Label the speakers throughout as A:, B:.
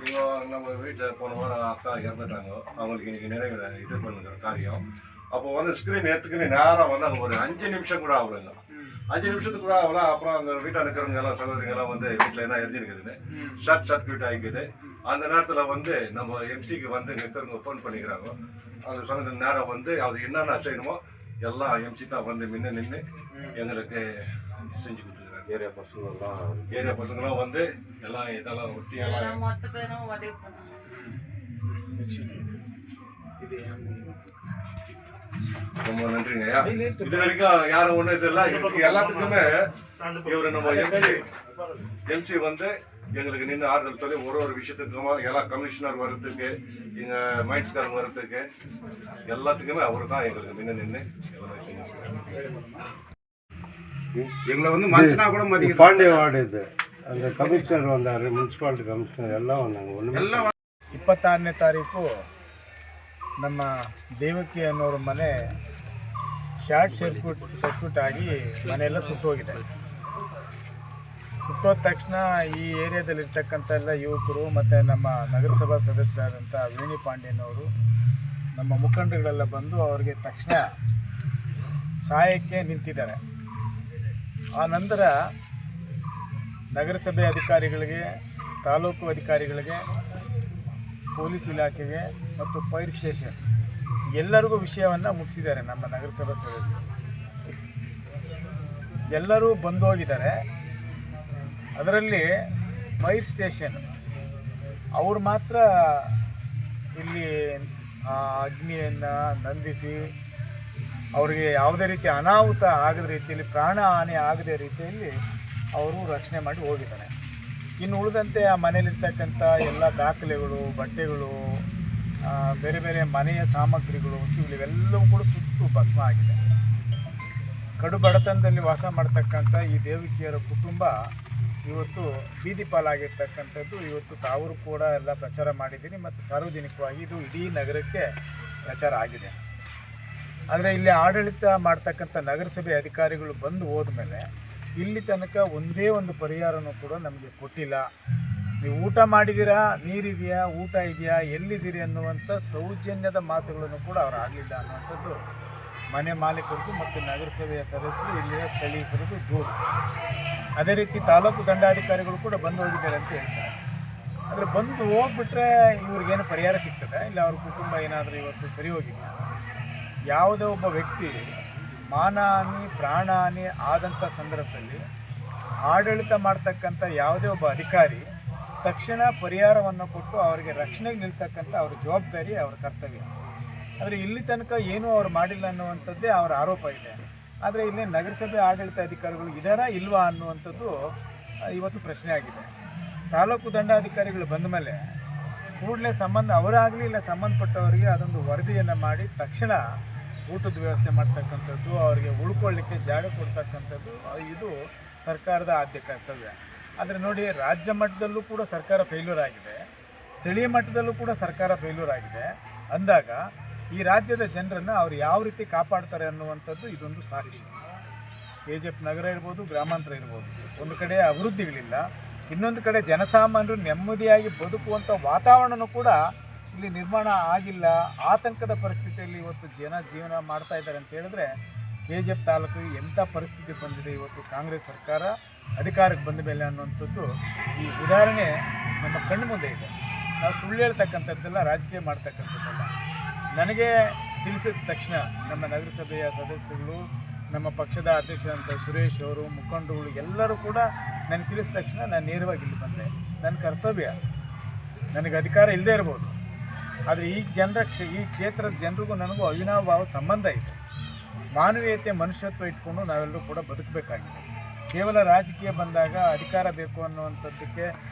A: இப்போ நம்ம வீட்டில் போன வாரம் அக்கா இறந்துட்டாங்க. அவங்களுக்கு இன்னைக்கு இது பண்ணுற காரியம். அப்போ வந்து ஸ்க்ரீன் எடுத்துக்கின்னு நேராக வந்து அங்கே ஒரு 5 நிமிஷம் கூட ஆகலைங்க. 5 நிமிஷத்துக்கு கூட ஆகலாம். அப்புறம் அந்த வீட்டில் இருக்கிறவங்க எல்லாம் சகோதரிங்கெல்லாம் வந்து வீட்டில் என்ன எரிஞ்சிருக்குதுன்னு ஷார்ட் சர்க்யூட் ஆகிக்குது. அந்த நேரத்தில் வந்து நம்ம எம்சிக்கு வந்து இருக்கிறவங்க ஃபோன் பண்ணிக்கிறாங்க. அந்த சமயத்தில் நேரம் வந்து அது என்னென்ன செய்யணுமோ எல்லாம் எம்சி தான் வந்து முன்ன நின்று எங்களுக்கு செஞ்சு கொடுத்துருக்குறாங்க. ஏரியா பசங்களாம் வந்து எல்லாம் இதெல்லாம் ஒட்டியெல்லாம்
B: மொத்த பேரும் உதவி பண்ணாங்க.
A: ரொம்ப நன்றிங்க ஐயா. இது வரைக்கும் யாரும் ஒன்றும் இதெல்லாம் இதுக்கு எல்லாத்துக்குமே இவர் நம்ம எம்சி வந்து எங்களுக்கு நின்று ஆறுதல் சொல்லி ஒரு விஷயத்துக்கும் எல்லா கமிஷனர் வர்றதுக்கு எங்க மைண்ட்ஸ்காரங்க வர்றதுக்கு எல்லாத்துக்குமே அவர் தான் எங்களுக்கு முன்ன நின்று
C: எங்களை வந்து மனுஷனா கூட மதிக்க
D: பாண்டிய வார்டு இது அந்த கமிஷனர் வந்தார், ಮುನ್ಸಿಪಾಲಿಟಿ ಕಮಿಷನರ್ எல்லாம் வந்தாங்க.
C: ಎಲ್ಲ
E: 26ನೇ ತಾರೀಕು ನಮ್ಮ ದೇವಕಿ ಅನ್ನೋರ ಮನೆ ಶಾರ್ಟ್ ಸರ್ಕ್ಯೂಟ್ ಆಗಿ ಮನೆಯೆಲ್ಲ ಸುಟ್ಟೋಗಿದೆ. ಸುಟ್ಟೋದ ತಕ್ಷಣ ಈ ಏರಿಯಾದಲ್ಲಿರ್ತಕ್ಕಂಥ ಎಲ್ಲ ಯುವಕರು ಮತ್ತು ನಮ್ಮ ನಗರಸಭಾ ಸದಸ್ಯರಾದಂಥ ವೇಣಿ ಪಾಂಡ್ಯನವರು ನಮ್ಮ ಮುಖಂಡರುಗಳೆಲ್ಲ ಬಂದು ಅವರಿಗೆ ತಕ್ಷಣ ಸಹಾಯಕ್ಕೆ ನಿಂತಿದ್ದಾರೆ. ಆ ನಂತರ ನಗರಸಭೆ ಅಧಿಕಾರಿಗಳಿಗೆ, ತಾಲೂಕು ಅಧಿಕಾರಿಗಳಿಗೆ, ಪೊಲೀಸ್ ಇಲಾಖೆಗೆ ಮತ್ತು ಫೈರ್ ಸ್ಟೇಷನ್ ಎಲ್ಲರಿಗೂ ವಿಷಯವನ್ನು ಮುಟ್ಟಿಸಿದ್ದಾರೆ. ನಮ್ಮ ನಗರಸಭಾ ಸದಸ್ಯರು ಎಲ್ಲರೂ ಬಂದು ಹೋಗಿದ್ದಾರೆ. ಅದರಲ್ಲಿ ಫೈರ್ ಸ್ಟೇಷನ್ ಅವರು ಮಾತ್ರ ಇಲ್ಲಿ ಅಗ್ನಿಯನ್ನು ನಂದಿಸಿ ಅವರಿಗೆ ಯಾವುದೇ ರೀತಿ ಅನಾಹುತ ಆಗದ ರೀತಿಯಲ್ಲಿ, ಪ್ರಾಣ ಹಾನಿ ಆಗದ ರೀತಿಯಲ್ಲಿ ಅವರು ರಕ್ಷಣೆ ಮಾಡಿ ಹೋಗಿದ್ದಾರೆ. ಇನ್ನು ಉಳಿದಂತೆ ಆ ಮನೆಯಲ್ಲಿರ್ತಕ್ಕಂಥ ಎಲ್ಲ ದಾಖಲೆಗಳು, ಬಟ್ಟೆಗಳು, ಬೇರೆ ಬೇರೆ ಮನೆಯ ಸಾಮಗ್ರಿಗಳು, ವಸ್ತುಗಳು ಇವೆಲ್ಲವೂ ಕೂಡ ಸುಟ್ಟು ಭಸ್ಮ ಆಗಿದೆ. ಕಡು ಬಡತನದಲ್ಲಿ ವಾಸ ಮಾಡ್ತಕ್ಕಂಥ ಈ ದೇವಕಿಯರ ಕುಟುಂಬ ಇವತ್ತು ಬೀದಿ ಪಾಲಾಗಿರ್ತಕ್ಕಂಥದ್ದು ಇವತ್ತು ತಾವು ಕೂಡ ಎಲ್ಲ ಪ್ರಚಾರ ಮಾಡಿದ್ದೀನಿ ಮತ್ತು ಸಾರ್ವಜನಿಕವಾಗಿ ಇದು ಇಡೀ ನಗರಕ್ಕೆ ಪ್ರಚಾರ ಆಗಿದೆ. ಆದರೆ ಇಲ್ಲಿ ಆಡಳಿತ ಮಾಡ್ತಕ್ಕಂಥ ನಗರಸಭೆ ಅಧಿಕಾರಿಗಳು ಬಂದು ಹೋದ್ಮೇಲೆ ಇಲ್ಲಿ ತನಕ ಒಂದೇ ಒಂದು ಪರಿಹಾರನೂ ಕೂಡ ನಮಗೆ ಕೊಟ್ಟಿಲ್ಲ. ನೀವು ಊಟ ಮಾಡಿದ್ದೀರಾ, ನೀರಿದೆಯಾ, ಊಟ ಇದೆಯಾ, ಎಲ್ಲಿದ್ದೀರಿ ಅನ್ನುವಂಥ ಸೌಜನ್ಯದ ಮಾತುಗಳನ್ನು ಕೂಡ ಅವರು ಆಡಲಿಲ್ಲ ಅನ್ನುವಂಥದ್ದು ಮನೆ ಮಾಲೀಕರದ್ದು ಮತ್ತು ನಗರಸಭೆಯ ಸದಸ್ಯರು, ಇಲ್ಲಿಯ ಸ್ಥಳೀಯರದ್ದು ದೂರು. ಅದೇ ರೀತಿ ತಾಲೂಕು ದಂಡಾಧಿಕಾರಿಗಳು ಕೂಡ ಬಂದು ಹೋಗಿದ್ದಾರೆ ಅಂತ ಹೇಳ್ತಾರೆ. ಆದರೆ ಬಂದು ಹೋಗ್ಬಿಟ್ರೆ ಇವ್ರಿಗೇನು ಪರಿಹಾರ ಸಿಗ್ತದೆ? ಇಲ್ಲ ಅವ್ರ ಕುಟುಂಬ ಏನಾದರೂ ಇವತ್ತು ಸರಿ ಹೋಗಿದೆ? ಯಾವುದೇ ಒಬ್ಬ ವ್ಯಕ್ತಿ ಮಾನಹಾನಿ, ಪ್ರಾಣಹಾನಿ ಆದಂಥ ಸಂದರ್ಭದಲ್ಲಿ ಆಡಳಿತ ಮಾಡ್ತಕ್ಕಂಥ ಯಾವುದೇ ಒಬ್ಬ ಅಧಿಕಾರಿ ತಕ್ಷಣ ಪರಿಹಾರವನ್ನು ಕೊಟ್ಟು ಅವರಿಗೆ ರಕ್ಷಣೆಗೆ ನಿಲ್ತಕ್ಕಂಥ ಅವ್ರ ಜವಾಬ್ದಾರಿ, ಅವರ ಕರ್ತವ್ಯ. ಆದರೆ ಇಲ್ಲಿ ತನಕ ಏನೂ ಅವ್ರು ಮಾಡಿಲ್ಲ ಅನ್ನುವಂಥದ್ದೇ ಅವರ ಆರೋಪ ಇದೆ. ಆದರೆ ಇಲ್ಲಿ ನಗರಸಭೆ ಆಡಳಿತ ಅಧಿಕಾರಿಗಳು ಇದ್ದಾರಾ ಇಲ್ವಾ ಅನ್ನುವಂಥದ್ದು ಇವತ್ತು ಪ್ರಶ್ನೆ ಆಗಿದೆ. ತಾಲೂಕು ದಂಡಾಧಿಕಾರಿಗಳು ಬಂದ ಮೇಲೆ ಕೂಡಲೇ ಅವರಾಗಲಿ ಇಲ್ಲ ಸಂಬಂಧಪಟ್ಟವರಿಗೆ ಅದೊಂದು ವರದಿಯನ್ನು ಮಾಡಿ ತಕ್ಷಣ ಊಟದ ವ್ಯವಸ್ಥೆ ಮಾಡ್ತಕ್ಕಂಥದ್ದು, ಅವರಿಗೆ ಉಳ್ಕೊಳ್ಳಿಕ್ಕೆ ಜಾಗ ಕೊಡ್ತಕ್ಕಂಥದ್ದು ಇದು ಸರ್ಕಾರದ ಆದ್ಯ ಕರ್ತವ್ಯ. ಆದರೆ ನೋಡಿ, ರಾಜ್ಯ ಮಟ್ಟದಲ್ಲೂ ಕೂಡ ಸರ್ಕಾರ ಫೇಲ್ಯೂರ್ ಆಗಿದೆ, ಸ್ಥಳೀಯ ಮಟ್ಟದಲ್ಲೂ ಕೂಡ ಸರ್ಕಾರ ಫೇಲ್ಯೂರ್ ಆಗಿದೆ ಅಂದಾಗ ಈ ರಾಜ್ಯದ ಜನರನ್ನು ಅವ್ರು ಯಾವ ರೀತಿ ಕಾಪಾಡ್ತಾರೆ ಅನ್ನುವಂಥದ್ದು ಇದೊಂದು ಸಾಕ್ಷಿ. KGF ನಗರ ಇರ್ಬೋದು, ಗ್ರಾಮಾಂತರ ಇರ್ಬೋದು, ಒಂದು ಕಡೆ ಅಭಿವೃದ್ಧಿಗಳಿಲ್ಲ, ಇನ್ನೊಂದು ಕಡೆ ಜನಸಾಮಾನ್ಯರು ನೆಮ್ಮದಿಯಾಗಿ ಬದುಕುವಂಥ ವಾತಾವರಣನೂ ಕೂಡ ಇಲ್ಲಿ ನಿರ್ಮಾಣ ಆಗಿಲ್ಲ. ಆತಂಕದ ಪರಿಸ್ಥಿತಿಯಲ್ಲಿ ಇವತ್ತು ಜೀವನ ಮಾಡ್ತಾ ಇದ್ದಾರೆ ಅಂತ ಹೇಳಿದ್ರೆ KGF ತಾಲೂಕಿಗೆ ಎಂಥ ಪರಿಸ್ಥಿತಿ ಬಂದಿದೆ ಇವತ್ತು ಕಾಂಗ್ರೆಸ್ ಸರ್ಕಾರ ಅಧಿಕಾರಕ್ಕೆ ಬಂದ ಮೇಲೆ ಅನ್ನುವಂಥದ್ದು ಈ ಉದಾಹರಣೆ ನಮ್ಮ ಕಣ್ಣು ಮುಂದೆ ಇದೆ. ನಾವು ಸುಳ್ಳು ಹೇಳ್ತಕ್ಕಂಥದ್ದೆಲ್ಲ, ರಾಜಕೀಯ ಮಾಡ್ತಕ್ಕಂಥದ್ದೆಲ್ಲ. ನನಗೆ ತಿಳಿಸಿದ ತಕ್ಷಣ ನಮ್ಮ ನಗರಸಭೆಯ ಸದಸ್ಯರುಗಳು, ನಮ್ಮ ಪಕ್ಷದ ಅಧ್ಯಕ್ಷರಂಥ ಸುರೇಶ್ ಅವರು, ಮುಖಂಡರುಗಳು ಎಲ್ಲರೂ ಕೂಡ ನನಗೆ ತಿಳಿಸಿದ ತಕ್ಷಣ ನಾನು ನೇರವಾಗಿ ಇಲ್ಲಿ ಬಂದೆ. ನನ್ನ ಕರ್ತವ್ಯ, ನನಗೆ ಅಧಿಕಾರ ಇಲ್ಲದೇ ಇರ್ಬೋದು, ಆದರೆ ಈ ಕ್ಷೇತ್ರದ ಜನರಿಗೂ ನನಗೂ ಅವಿನಾಭಾವ ಸಂಬಂಧ ಇದೆ. ಮಾನವೀಯತೆ, ಮನುಷ್ಯತ್ವ ಇಟ್ಕೊಂಡು ನಾವೆಲ್ಲರೂ ಕೂಡ ಬದುಕಬೇಕಾಗಿದೆ. ಕೇವಲ ರಾಜಕೀಯ ಬಂದಾಗ ಅಧಿಕಾರ ಬೇಕು ಅನ್ನುವಂಥದ್ದಕ್ಕೆ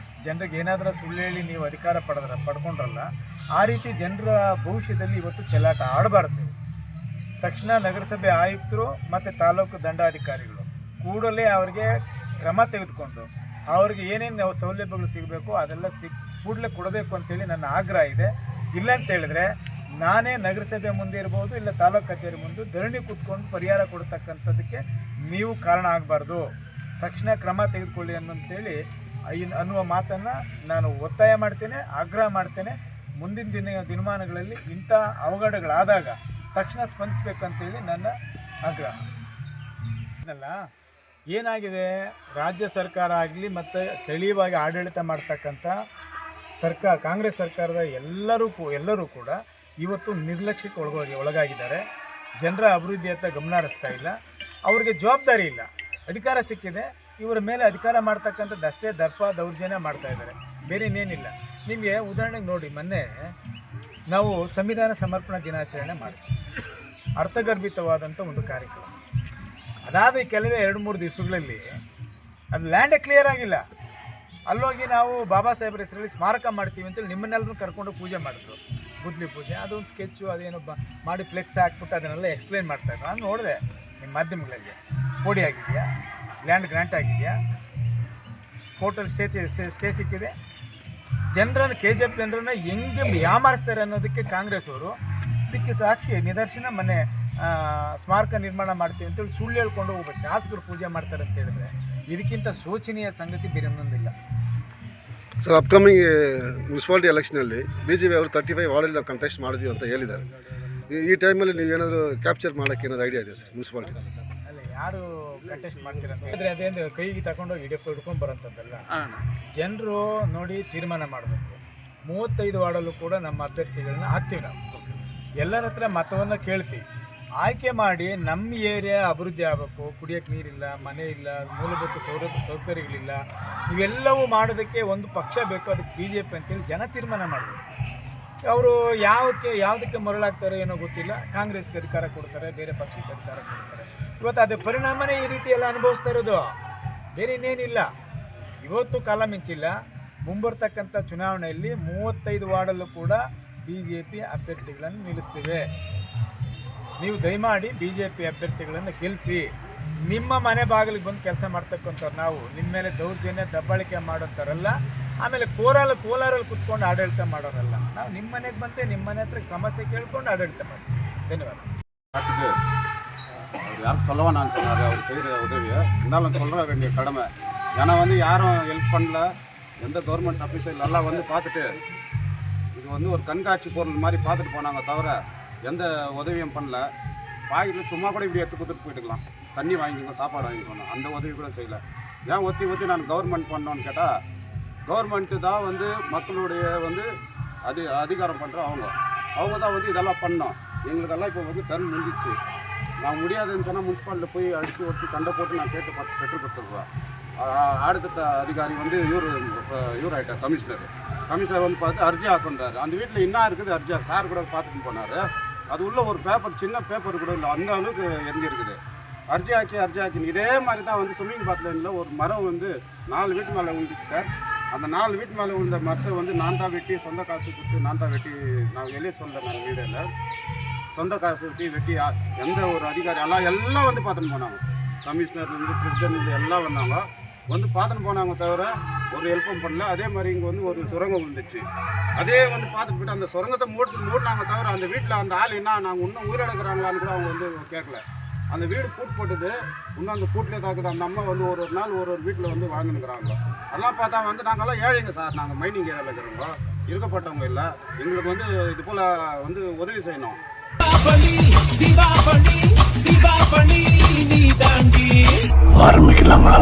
E: ಜನರಿಗೆ ಏನಾದರೂ ಸುಳ್ಳು ಹೇಳಿ ನೀವು ಅಧಿಕಾರ ಪಡ್ಕೊಂಡ್ರಲ್ಲ, ಆ ರೀತಿ ಜನರ ಭವಿಷ್ಯದಲ್ಲಿ ಇವತ್ತು ಚೆಲ್ಲಾಟ ಆಡಬಾರ್ದು. ತಕ್ಷಣ ನಗರಸಭೆ ಆಯುಕ್ತರು ಮತ್ತು ತಾಲೂಕು ದಂಡಾಧಿಕಾರಿಗಳು ಕೂಡಲೇ ಅವರಿಗೆ ಕ್ರಮ ತೆಗೆದುಕೊಂಡು ಅವ್ರಿಗೆ ಏನೇನು ಸೌಲಭ್ಯಗಳು ಸಿಗಬೇಕು ಅದೆಲ್ಲ ಕೂಡಲೇ ಕೊಡಬೇಕು ಅಂತೇಳಿ ನನ್ನ ಆಗ್ರಹ ಇದೆ. ಇಲ್ಲ ಅಂತ ಹೇಳಿದ್ರೆ ನಾನೇ ನಗರಸಭೆ ಮುಂದೆ ಇರ್ಬೋದು, ಇಲ್ಲ ತಾಲೂಕು ಕಚೇರಿ ಮುಂದೆ ಧರಣಿ ಕೂತ್ಕೊಂಡು ಪರಿಹಾರ ಕೊಡ್ತಕ್ಕಂಥದ್ದಕ್ಕೆ ನೀವು ಕಾರಣ ಆಗಬಾರ್ದು. ತಕ್ಷಣ ಕ್ರಮ ತೆಗೆದುಕೊಳ್ಳಿ ಅನ್ನೋಂತೇಳಿ ಅನ್ನುವ ಮಾತನ್ನು ನಾನು ಒತ್ತಾಯ ಮಾಡ್ತೇನೆ, ಆಗ್ರಹ ಮಾಡ್ತೇನೆ. ಮುಂದಿನ ದಿನಮಾನಗಳಲ್ಲಿ ಇಂಥ ಅವಘಡಗಳಾದಾಗ ತಕ್ಷಣ ಸ್ಪಂದಿಸಬೇಕಂತೇಳಿ ನನ್ನ ಆಗ್ರಹ. ಅಲ್ಲ, ಏನಾಗಿದೆ, ರಾಜ್ಯ ಸರ್ಕಾರ ಆಗಲಿ ಮತ್ತು ಸ್ಥಳೀಯವಾಗಿ ಆಡಳಿತ ಮಾಡ್ತಕ್ಕಂಥ ಕಾಂಗ್ರೆಸ್ ಸರ್ಕಾರದ ಎಲ್ಲರೂ ಕೂಡ ಇವತ್ತು ನಿರ್ಲಕ್ಷ್ಯಕ್ಕೆ ಒಳಗಾಗಿದ್ದಾರೆ. ಜನರ ಅಭಿವೃದ್ಧಿಯತ್ತ ಗಮನ ಹರಿಸ್ತಾ ಇಲ್ಲ. ಅವ್ರಿಗೆ ಜವಾಬ್ದಾರಿ ಇಲ್ಲ. ಅಧಿಕಾರ ಸಿಕ್ಕಿದೆ, ಇವರ ಮೇಲೆ ಅಧಿಕಾರ ಮಾಡ್ತಕ್ಕಂಥದ್ದು ಅಷ್ಟೇ ದರ್ಪ ದೌರ್ಜನ್ಯ ಮಾಡ್ತಾಯಿದ್ದಾರೆ, ಬೇರೆ ಇನ್ನೇನಿಲ್ಲ. ನಿಮಗೆ ಉದಾಹರಣೆಗೆ ನೋಡಿ, ಮೊನ್ನೆ ನಾವು ಸಂವಿಧಾನ ಸಮರ್ಪಣಾ ದಿನಾಚರಣೆ ಮಾಡ್ತೀವಿ, ಅರ್ಥಗರ್ಭಿತವಾದಂಥ ಒಂದು ಕಾರ್ಯಕ್ರಮ. ಅದಾದ ಕೆಲವೇ 2-3 ದಿವಸಗಳಲ್ಲಿ ಅದು ಲ್ಯಾಂಡೇ ಕ್ಲಿಯರ್ ಆಗಿಲ್ಲ. ಅಲ್ಲೋಗಿ ನಾವು ಬಾಬಾ ಸಾಹೇಬ್ರ ಹೆಸರಲ್ಲಿ ಸ್ಮಾರಕ ಮಾಡ್ತೀವಿ ಅಂತೇಳಿ ನಿಮ್ಮನ್ನೆಲ್ಲರೂ ಕರ್ಕೊಂಡು ಪೂಜೆ ಮಾಡಿದ್ರು, ಗುದ್ಲಿ ಪೂಜೆ. ಅದೊಂದು ಸ್ಕೆಚ್ಚು ಅದೇನೋ ಮಾಡಿ ಫ್ಲೆಕ್ಸ್ ಹಾಕ್ಬಿಟ್ಟು ಅದನ್ನೆಲ್ಲ ಎಕ್ಸ್ಪ್ಲೇನ್ ಮಾಡ್ತಾಯಿದ್ರು. ನಾನು ನೋಡಿದೆ ನಿಮ್ಮ ಮಾಧ್ಯಮಗಳಲ್ಲಿ, ಕೋಡಿ ಆಗಿದೆಯಾ, ಲ್ಯಾಂಡ್ ಗ್ರ್ಯಾಂಟ್ ಆಗಿದೆಯಾ, ಕೋರ್ಟಲ್ಲಿ ಸ್ಟೇ ಸಿಕ್ಕಿದೆ. ಜನರನ್ನು KGF ಜನರನ್ನು ಹೆಂಗೆ ಯಾಮಾರಿಸ್ತಾರೆ ಅನ್ನೋದಕ್ಕೆ ಕಾಂಗ್ರೆಸ್ ಅವರು ಇದಕ್ಕೆ ಸಾಕ್ಷಿ ನಿದರ್ಶನ. ಮೊನ್ನೆ ಸ್ಮಾರಕ ನಿರ್ಮಾಣ ಮಾಡ್ತೀವಿ ಅಂತೇಳಿ ಸುಳ್ಳು ಹೇಳ್ಕೊಂಡು ಒಬ್ಬ ಶಾಸಕರು ಪೂಜೆ ಮಾಡ್ತಾರೆ ಅಂತ ಹೇಳಿದ್ರೆ ಇದಕ್ಕಿಂತ ಶೋಚನೀಯ ಸಂಗತಿ ಬೇರೆ ಇನ್ನೊಂದಿಲ್ಲ.
B: ಸರ್, ಅಪ್ಕಮಿಂಗ್ ಮುನ್ಸಿಪಾಲಿಟಿ ಎಲೆಕ್ಷನಲ್ಲಿ BJP ಅವರು 35 ವಾರ್ಡಲ್ಲಿ ನಾವು ಕಂಟೆಸ್ಟ್ ಮಾಡಿದ್ದೀವಿ ಅಂತ ಹೇಳಿದ್ದಾರೆ. ಈ ಟೈಮಲ್ಲಿ ನೀವು ಏನಾದರೂ ಕ್ಯಾಪ್ಚರ್ ಮಾಡೋಕ್ಕೆ ಏನಾದರೂ ಐಡಿಯಾ ಇದೆ ಸರ್ ಮುನ್ಸಿಪಾಲಿಟಿ?
E: ಅಲ್ಲ, ಯಾರು ಕಂಟೆಸ್ಟ್ ಮಾಡ್ತೀರಂತ ಹೇಳಿದ್ರೆ ಅದೇನು ಕೈಗೆ ತಗೊಂಡೋಗಿ ಹಿಡ್ಕೊಂಡು ಬರೋಂಥದ್ದಲ್ಲ. ಜನರು ನೋಡಿ ತೀರ್ಮಾನ ಮಾಡಬೇಕು. 35 ವಾರ್ಡಲ್ಲೂ ಕೂಡ ನಮ್ಮ ಅಭ್ಯರ್ಥಿಗಳನ್ನ ಹಾಕ್ತೀವಿ. ನಾವು ಎಲ್ಲರ ಹತ್ರ ಮತವನ್ನು ಕೇಳ್ತೀವಿ, ಆಯ್ಕೆ ಮಾಡಿ. ನಮ್ಮ ಏರಿಯಾ ಅಭಿವೃದ್ಧಿ ಆಗಬೇಕು, ಕುಡಿಯೋಕ್ಕೆ ನೀರಿಲ್ಲ, ಮನೆ ಇಲ್ಲ, ಮೂಲಭೂತ ಸೌಕರ್ಯಗಳಿಲ್ಲ, ಇವೆಲ್ಲವೂ ಮಾಡೋದಕ್ಕೆ ಒಂದು ಪಕ್ಷ ಬೇಕು, ಅದಕ್ಕೆ BJP ಅಂತೇಳಿ ಜನ ತೀರ್ಮಾನ ಮಾಡಬೇಕು. ಅವರು ಯಾವುದಕ್ಕೆ ಮರಳಾಗ್ತಾರೆ ಏನೋ ಗೊತ್ತಿಲ್ಲ. ಕಾಂಗ್ರೆಸ್ಗೆ ಅಧಿಕಾರ ಕೊಡ್ತಾರೆ, ಬೇರೆ ಪಕ್ಷಕ್ಕೆ ಅಧಿಕಾರ ಕೊಡ್ತಾರೆ. ಇವತ್ತು ಅದೇ ಪರಿಣಾಮನೇ ಈ ರೀತಿ ಎಲ್ಲ ಅನುಭವಿಸ್ತಾ ಇರೋದು, ಬೇರೆ ಇನ್ನೇನಿಲ್ಲ. ಇವತ್ತು ಕಾಲ ಮಿಂಚಿಲ್ಲ. ಮುಂಬರ್ತಕ್ಕಂಥ ಚುನಾವಣೆಯಲ್ಲಿ 35 ವಾರ್ಡಲ್ಲೂ ಕೂಡ BJP ಅಭ್ಯರ್ಥಿಗಳನ್ನು ನಿಲ್ಲಿಸ್ತೀವಿ. ನೀವು ದಯಮಾಡಿ BJP ಅಭ್ಯರ್ಥಿಗಳನ್ನು ಗೆಲ್ಲಿಸಿ. ನಿಮ್ಮ ಮನೆ ಬಾಗಿಲಿಗೆ ಬಂದು ಕೆಲಸ ಮಾಡ್ತಕ್ಕಂಥವ್ರು ನಾವು. ನಿಮ್ಮ ಮೇಲೆ ದೌರ್ಜನ್ಯ ದಬ್ಬಾಳಿಕೆ ಮಾಡೋಂಥವ್ರಲ್ಲ. ಆಮೇಲೆ ಕೋಲಾರಲ್ಲಿ ಕುತ್ಕೊಂಡು ಆಡಳಿತ ಮಾಡೋರಲ್ಲ. ನಾವು ನಿಮ್ಮ ಮನೆಗೆ ಬಂದು ನಿಮ್ಮ ಮನೆ ಹತ್ರ ಸಮಸ್ಯೆ ಕೇಳ್ಕೊಂಡು ಆಡಳಿತ ಮಾಡ್ತೀವಿ. ಧನ್ಯವಾದ.
C: பார்த்துட்டு அவர் யாருக்கு சொல்லவானான்னு சொன்னார். அவர் செய்கிற உதவியை இருந்தாலும் சொல்கிற வேண்டிய கடமை. ஏன்னா வந்து யாரும் ஹெல்ப் பண்ணல, எந்த கவர்மெண்ட் அஃபீஷியல் எல்லாம் வந்து பார்த்துட்டு இது வந்து ஒரு கண்காட்சி பொருள் மாதிரி பார்த்துட்டு போனாங்க, தவிர எந்த உதவியும் பண்ணல. பாக்கெட்டில் சும்மா கூட இப்படி எடுத்து கொடுத்துட்டு போயிட்டுக்கலாம், தண்ணி வாங்கிக்கோங்க, சாப்பாடு வாங்கிக்கணும், அந்த உதவி கூட செய்யலை. ஏன் ஒத்தி நான் கவர்மெண்ட் பண்ணோன்னு கேட்டால், கவர்மெண்ட்டு தான் வந்து மக்களுடைய வந்து அதிகாரம் பண்ணுற அவங்க தான் வந்து இதெல்லாம் பண்ணோம். எங்களுக்கெல்லாம் இப்போ வந்து டர்ன் முடிஞ்சிச்சு. நான் முடியாதுன்னு சொன்னால் முனிசிபாலிட்டியில் போய் அடித்து வச்சு சண்டை போட்டு நான் கேட்டு பெற்று கொடுத்துருவேன். அடுத்த அதிகாரி வந்து இவர் ஆகிட்டார், கமிஷனர் வந்து பார்த்து அர்ஜி ஆக்குன்றாரு. அந்த வீட்டில் என்ன இருக்குது அர்ஜி சார் கூட பார்த்துட்டு போனார். அது உள்ள ஒரு பேப்பர், சின்ன பேப்பர் கூட இல்லை, அந்த அளவுக்கு எரிஞ்சிருக்குது. அர்ஜி ஆக்கி இதே மாதிரி தான் வந்து ஸ்விம்மிங் பாத்லைனில் ஒரு மரம் வந்து 4 வீட்டு மேலே விழுந்துச்சு சார். அந்த 4 வீட்டு மேலே விழுந்த மரத்தை வந்து நான் தான் வெட்டி, சொந்த காசு கொடுத்து நான் தான் வெட்டி, நான் வெளியே சொல்கிறேன், நான் வீடில் சொந்த காசு வெட்டி எந்த ஒரு அதிகாரி எல்லாம் வந்து பார்த்துன்னு போனாங்க. கமிஷனர்லேருந்து பிரசிடென்ட்லேருந்து எல்லாம் வந்தாங்க, வந்து பார்த்துன்னு போனாங்க, தவிர ஒரு ஹெல்ப்பும் பண்ணல. அதே மாதிரி இங்கே வந்து ஒரு சுரங்கம் இருந்துச்சு, அதே வந்து பார்த்துட்டு போய்ட்டு அந்த சுரங்கத்தை மூடினாங்க, தவிர அந்த வீட்டில் அந்த ஆள் என்ன நாங்கள் இன்னும் உயிரிழக்கிறாங்களான்னு கூட அவங்க வந்து கேட்கல. அந்த வீடு பூட்டு போட்டுது, இன்னும் அந்த பூட்டிலே தாக்குது. அந்த அம்மா வந்து ஒரு நாள் ஒரு வீட்டில் வந்து வாழ்ந்துருக்குறாங்க. அதெல்லாம் பார்த்தா வந்து நாங்கள்லாம் ஏழைங்க சார், நாங்கள் மைனிங் ஏரியாவில் இருக்கிறவங்க, இருக்கப்பட்டவங்க இல்லை. எங்களுக்கு வந்து இது போல் வந்து உதவி செய்யணும்.
F: ஆரம்பிக்கலாங்களா?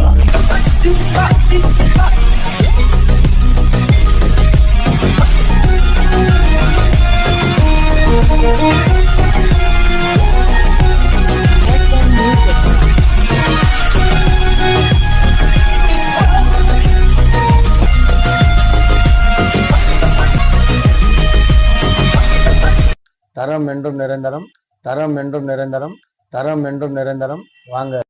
D: தரம் என்றும் நிரந்தரம், தரம் என்றும் நிரந்தரம், தரம் என்றும் நிரந்தரம். வாங்க.